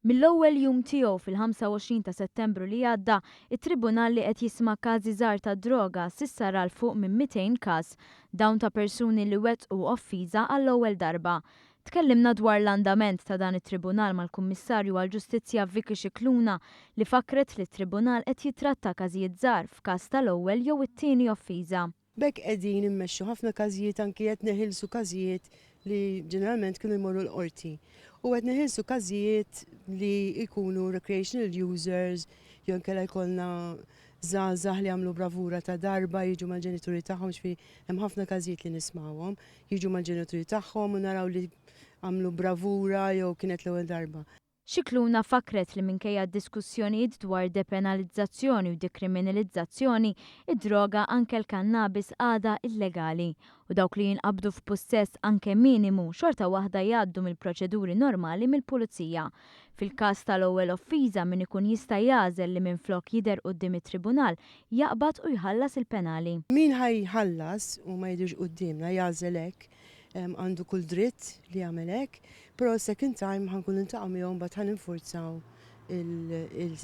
Mill-ewwel jum tiegħu fil-25 ta' Settembru li għadda, it-tribunal li qed jisma' każi żgħar ta' droga s'issa ra l fuq minn 200 każ dawn ta' persuni li wettqu offiża għall-ewwel darba. Tkellimna dwar l-andament ta' dan it-tribunal mal-Kummissarju għall-Ġustizzja Vicky Scicluna li fakret li t-tribunal qed jitratta każijiet żgħar f'każ tal-ewwel jew it-tieni offiża. Bekk qegħdin immexxu ħafna każijiet anki qed neħilsu każijiet li ġeneralment kienu jmorru l-qorti. U qed neħilsu każijiet li jkunu recreational users, jew inkella jkollna żgħażagħ li għamlu bravura ta' darba jiġu mal-ġenituri tagħhom xfi hemm ħafna każijiet li nismawhom, jiġu mal-ġenituri tagħhom u naraw li għamlu bravura jew kienet l-ewwel darba. Scicluna fakret li minkejja diskussjonijiet dwar depenalizzazzjoni u dekriminalizzazzjoni, id-droga anke l-kannabis għada illegali u dawk li jinqabdu f'possess anke minimu xorta waħda jgħaddu mill-proċeduri normali mill-pulizija. Fil-każ tal-ewwel offiża min ikun jista' jagħżel li minflok jidher quddiem it-tribunal jaqbad u jħallas il-penali. Min ħajħallas u ma jidhirx qudiemna jagħżel hekk għandu kull dritt li jagħmel hekk, però second time ħankun niltaqgħu miegħhom mbagħad ħaninfurzaw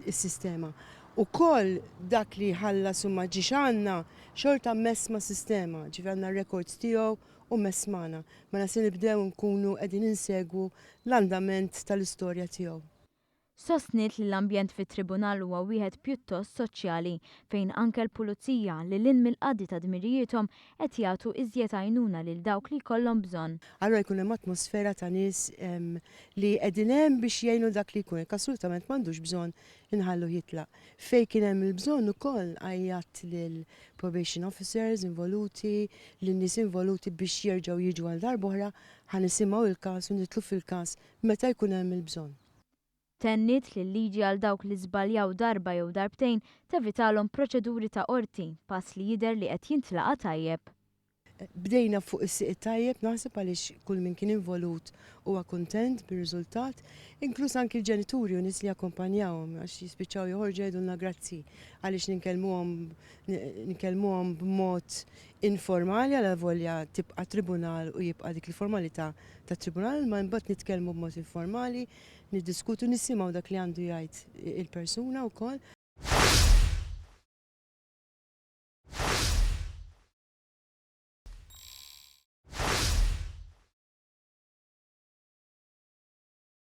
is-sistema. Ukoll dak li ħallas u ma ġiex għandna xorta mess ma' sistema, ġifi għandna r-records tiegħu u mess magħna. Mela se nibdew nkunu qegħdin insegwu l-andament tal-istorja tiegħu. Sostniet li l-ambjent fit-tribunal huwa wieħed pjuttost soċjali fejn anke l-pulizija li lin mill-qadi ta' dmirijietom qed jagħtu iżjed għajnuna lil dawk li jkollhom bżonn. Allura jkun hemm atmosfera ta' nies li qegħdin hemm biex jgħinu dak li jkun hekk assolutament m'għandux bżonn inħallu jitlaq. Fejn kien hemm il-bżonn ukoll għajjat lil probation officers involuti, lin nies involuti biex jerġgħu jiġu għal darb'oħra ħanisimgħu il-każ u nitlu fil-każ meta jkun hemm il-bżonn. Tennit li l-liġi għal dawk li żbaljaw darba jew darbtejn tevitalhom proċeduri ta' qorti pass li jidher li qed jintlaqa' tajjeb. Bdejna fuq is-siq tajjeb naħseb għaliex kull min kien involut huwa kuntent bir-riżultat, inkluż anki l-ġenituri u nies li akkompanjawhom għax jispiċċaw joħorġu jgħidulna grazzi għaliex ninkellmuhom b'mod informali għal volja tibqa' tribunal u jibqa' dik il-formalità tat-tribunal ma mbagħad nitkellmu b'mod informali, niddiskutu nisimgħu dak li għandu jgħid il-persuna wkoll